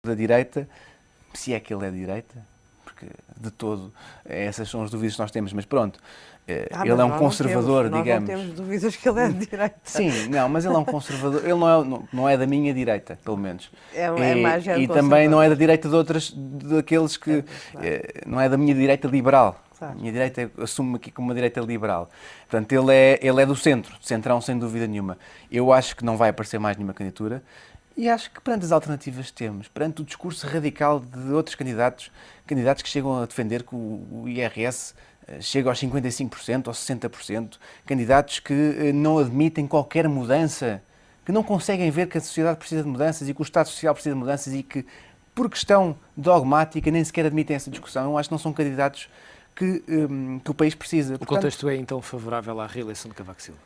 da direita, se é que ele é de direita, porque de todo essas são as dúvidas que nós temos, mas pronto, ele é um conservador, digamos. Nós não temos dúvidas que ele é de direita. Sim, não, mas ele é um conservador, ele não é da minha direita, pelo menos. É mais e também não é da direita daqueles que... não é da minha direita liberal. Claro. A minha direita assume aqui como uma direita liberal. Portanto, ele é do centro, centrão sem dúvida nenhuma. Eu acho que não vai aparecer mais nenhuma candidatura e acho que perante as alternativas que temos, perante o discurso radical de outros candidatos que chegam a defender que o IRS chega aos 55%, aos 60%, candidatos que não admitem qualquer mudança, que não conseguem ver que a sociedade precisa de mudanças e que o Estado Social precisa de mudanças e que, por questão dogmática, nem sequer admitem essa discussão. Eu acho que não são candidatos que o país precisa. O contexto é então favorável à reeleição de Cavaco Silva?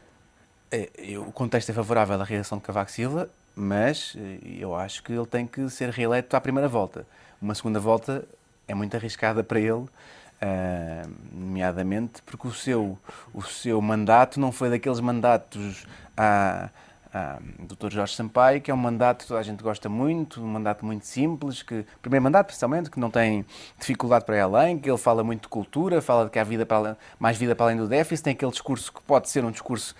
O contexto é favorável à reeleição de Cavaco Silva, mas eu acho que ele tem que ser reeleito à primeira volta. Uma segunda volta é muito arriscada para ele, nomeadamente porque o seu mandato não foi daqueles mandatos do Dr. Jorge Sampaio, que é um mandato que toda a gente gosta muito, um mandato muito simples, primeiro mandato, principalmente, que não tem dificuldade para ir além, que ele fala muito de cultura, fala de que há mais vida para além do déficit, tem aquele discurso que pode ser um discurso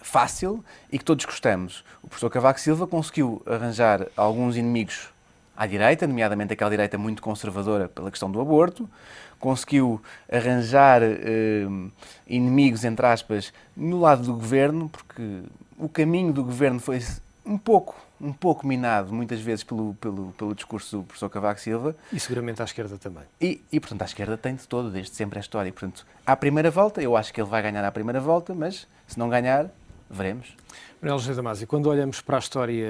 fácil e que todos gostamos. O professor Cavaco Silva conseguiu arranjar alguns inimigos à direita, nomeadamente aquela direita muito conservadora pela questão do aborto, conseguiu arranjar inimigos, entre aspas, no lado do governo, porque o caminho do governo foi um pouco minado, muitas vezes, pelo discurso do professor Cavaco Silva. E seguramente à esquerda também. E, portanto, à esquerda tem de todo, desde sempre a história. E, portanto, à primeira volta, eu acho que ele vai ganhar à primeira volta, mas se não ganhar, veremos. Manuel José Damasio, quando olhamos para a história,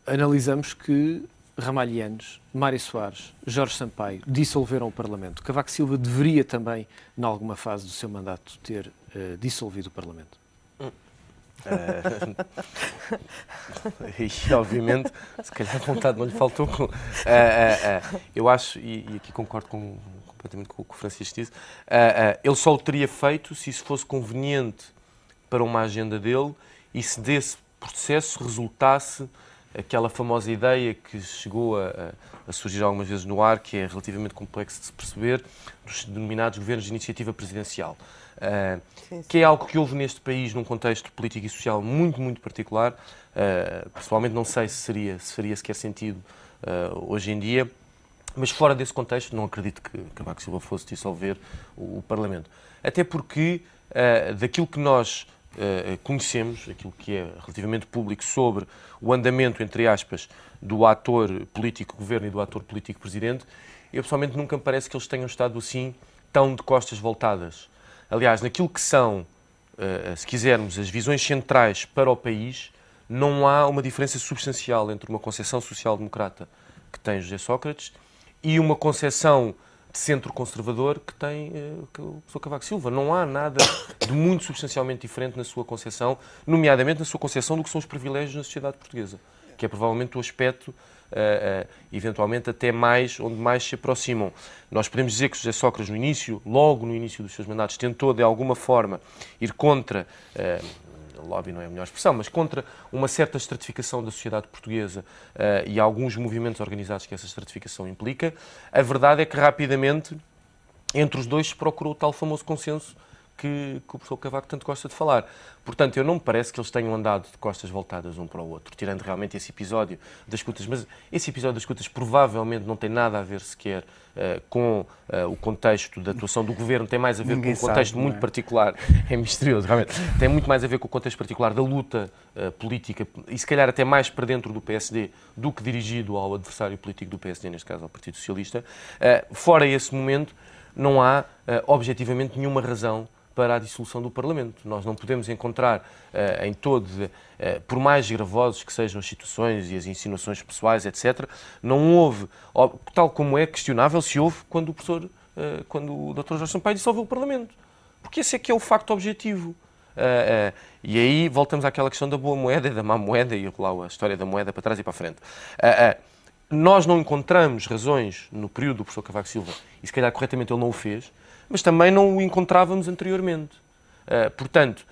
analisamos que Ramalhianos, Mário Soares, Jorge Sampaio dissolveram o Parlamento. Cavaco Silva deveria também, em alguma fase do seu mandato, ter dissolvido o Parlamento. E, obviamente, se calhar a vontade não lhe faltou. Eu acho, e aqui concordo completamente com o que o Francisco disse, ele só o teria feito se isso fosse conveniente para uma agenda dele e se desse processo resultasse aquela famosa ideia que chegou a surgir algumas vezes no ar, que é relativamente complexo de se perceber, dos denominados governos de iniciativa presidencial. Que é algo que houve neste país num contexto político e social muito, muito particular. Pessoalmente não sei se faria sequer sentido hoje em dia, mas fora desse contexto não acredito que Cavaco Silva fosse dissolver o Parlamento. Até porque daquilo que nós conhecemos, aquilo que é relativamente público sobre o andamento, entre aspas, do ator político-governo e do ator político-presidente, eu pessoalmente nunca me parece que eles tenham estado assim tão de costas voltadas. Aliás, naquilo que são, se quisermos, as visões centrais para o país, não há uma diferença substancial entre uma concepção social-democrata que tem José Sócrates e uma concepção de centro-conservador que tem o professor Cavaco Silva. Não há nada de muito substancialmente diferente na sua concepção, nomeadamente na sua concepção do que são os privilégios na sociedade portuguesa, que é provavelmente o aspecto eventualmente até mais, onde mais se aproximam. Nós podemos dizer que José Sócrates, logo no início dos seus mandatos, tentou de alguma forma ir contra, lobby não é a melhor expressão, mas contra uma certa estratificação da sociedade portuguesa e alguns movimentos organizados que essa estratificação implica. A verdade é que rapidamente, entre os dois, se procurou o tal famoso consenso que o professor Cavaco tanto gosta de falar. Portanto, eu não me parece que eles tenham andado de costas voltadas um para o outro, tirando realmente esse episódio das escutas. Mas esse episódio das escutas provavelmente não tem nada a ver sequer com o contexto da atuação do governo, tem mais a ver com um contexto muito particular, é misterioso, realmente, tem muito mais a ver com o contexto particular da luta política e se calhar até mais para dentro do PSD do que dirigido ao adversário político do PSD, neste caso ao Partido Socialista. Fora esse momento, não há objetivamente nenhuma razão para a dissolução do Parlamento. Nós não podemos encontrar em todo, por mais gravosos que sejam as situações e as insinuações pessoais, etc., não houve, tal como é questionável se houve quando o Dr. Jorge Sampaio dissolveu o Parlamento. Porque esse é que é o facto objetivo. E aí voltamos àquela questão da boa moeda e da má moeda, e lá a história da moeda para trás e para a frente. Nós não encontramos razões no período do professor Cavaco Silva, e se calhar corretamente ele não o fez, mas também não o encontrávamos anteriormente. Portanto,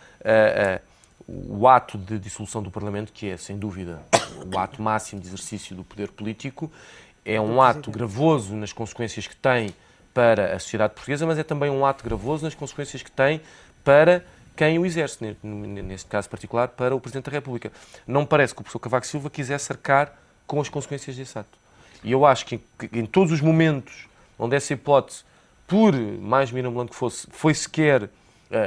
o ato de dissolução do Parlamento, que é, sem dúvida, o ato máximo de exercício do poder político, é um ato gravoso nas consequências que tem para a sociedade portuguesa, mas é também um ato gravoso nas consequências que tem para quem o exerce, neste caso particular, para o Presidente da República. Não me parece que o professor Cavaco Silva quisesse arcar com as consequências desse ato. E eu acho que em todos os momentos onde essa hipótese, por mais mirabolante que fosse, foi sequer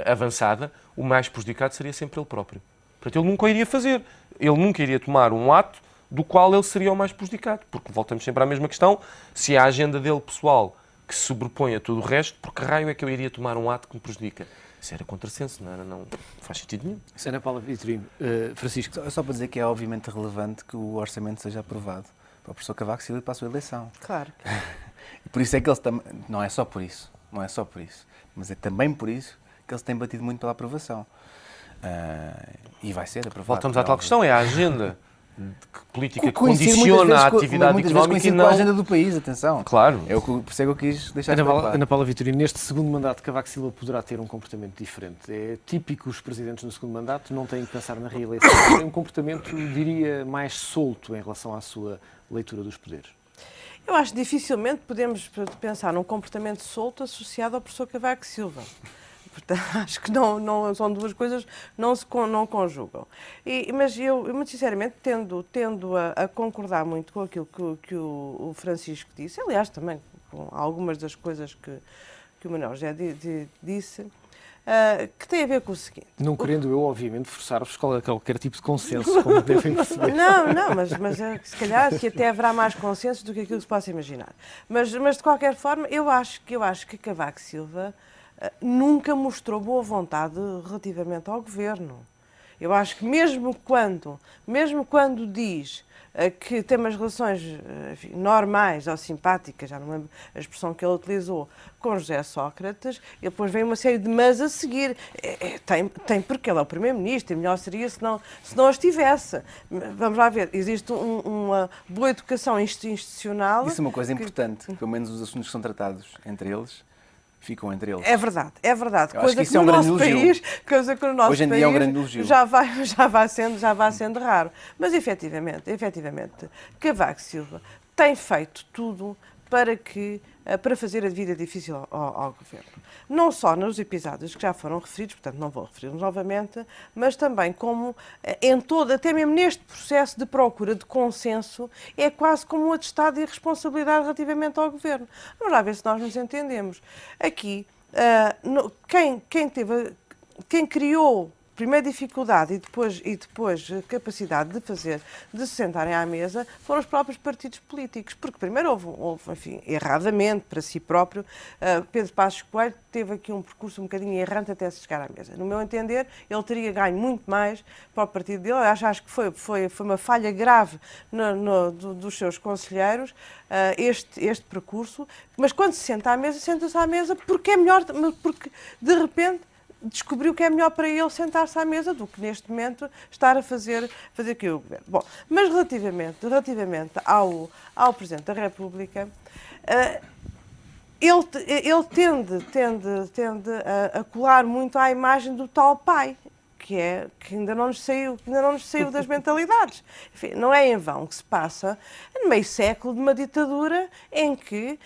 avançada, o mais prejudicado seria sempre ele próprio. Portanto, ele nunca o iria fazer. Ele nunca iria tomar um ato do qual ele seria o mais prejudicado. Porque voltamos sempre à mesma questão, se a agenda dele pessoal que se sobrepõe a tudo o resto, por que raio é que eu iria tomar um ato que me prejudica? Isso era contrassenso, não faz sentido nenhum. Ana Paula Vitorino, Francisco. Só para dizer que é obviamente relevante que o orçamento seja aprovado para o professor Cavaco Silva e para a sua eleição. Claro. E por isso é que eles também... Não é só por isso, mas é também por isso que eles têm batido muito pela aprovação. E vai ser aprovado. Voltamos à tal questão, é a agenda política que Coincide condiciona a atividade muitas económica vezes e com não... a agenda do país, atenção. Claro. É o que, por isso é que eu quis deixar claro. Ana Paula Vitorino, neste segundo mandato, Cavaco Silva poderá ter um comportamento diferente. É típico os presidentes no segundo mandato não têm que pensar na reeleição. Têm um comportamento, diria, mais solto em relação à sua leitura dos poderes. Eu acho que dificilmente podemos pensar num comportamento solto associado ao professor Cavaco Silva. Portanto, acho que não são duas coisas que não conjugam. Mas eu, muito sinceramente, tendo a concordar muito com aquilo que o Francisco disse, aliás, também com algumas das coisas que o Manuel já disse, que tem a ver com o seguinte. Não querendo eu, obviamente, forçar-vos a qualquer tipo de consenso, como devem perceber. Não, mas se calhar que até haverá mais consenso do que aquilo que se possa imaginar. Mas de qualquer forma, eu acho que Cavaco Silva nunca mostrou boa vontade relativamente ao governo. Eu acho que mesmo quando diz que tem umas relações enfim, normais ou simpáticas, já não lembro a expressão que ele utilizou, com José Sócrates, e depois vem uma série de mas a seguir. Tem porque ele é o primeiro-ministro, e melhor seria se não as tivesse. Vamos lá ver, existe uma boa educação institucional... Isso é uma coisa importante, pelo menos os assuntos que são tratados entre eles, ficam entre eles. É verdade. Coisa que no nosso país, hoje em dia é um grande elogio. Já vai sendo raro. Mas, efetivamente, Cavaco Silva tem feito tudo para fazer a vida difícil ao governo. Não só nos episódios que já foram referidos, portanto não vou referi-los novamente, mas também como em todo, até mesmo neste processo de procura de consenso, é quase como um atestado de irresponsabilidade relativamente ao governo. Vamos lá ver se nós nos entendemos. Aqui, quem criou primeiro dificuldade e depois capacidade de se sentarem à mesa, foram os próprios partidos políticos. Porque primeiro houve enfim, erradamente, para si próprio, Pedro Passos Coelho teve aqui um percurso um bocadinho errante até se chegar à mesa. No meu entender, ele teria ganho muito mais para o partido dele. Acho que foi uma falha grave dos seus conselheiros, este percurso. Mas quando se senta à mesa, senta-se à mesa porque é melhor, porque de repente descobriu que é melhor para ele sentar-se à mesa do que neste momento estar a fazer aqui o governo. Bom, mas relativamente ao Presidente da República, ele tende a colar muito à imagem do tal pai, que ainda não nos saiu das mentalidades. Enfim, não é em vão que se passa no meio século de uma ditadura em que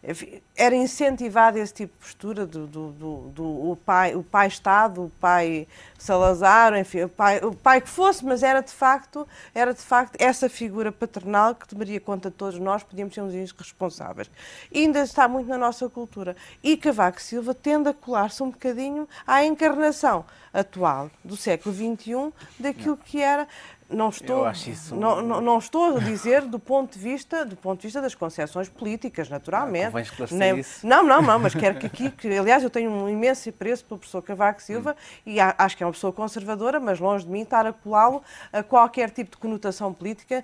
enfim, era incentivado esse tipo de postura do pai Estado, o pai Salazar, enfim, o pai que fosse, mas era de facto essa figura paternal que tomaria conta de todos nós, podíamos ser uns irresponsáveis. E ainda está muito na nossa cultura. E Cavaco Silva tende a colar-se um bocadinho à encarnação atual do século XXI daquilo que era. Não estou a dizer do ponto de vista das concessões políticas, naturalmente. Convém esclarecer isso. Não, mas quero aliás, eu tenho um imenso apreço pelo professor Cavaco Silva e acho que é uma pessoa conservadora, mas longe de mim estar a colá-lo a qualquer tipo de conotação política.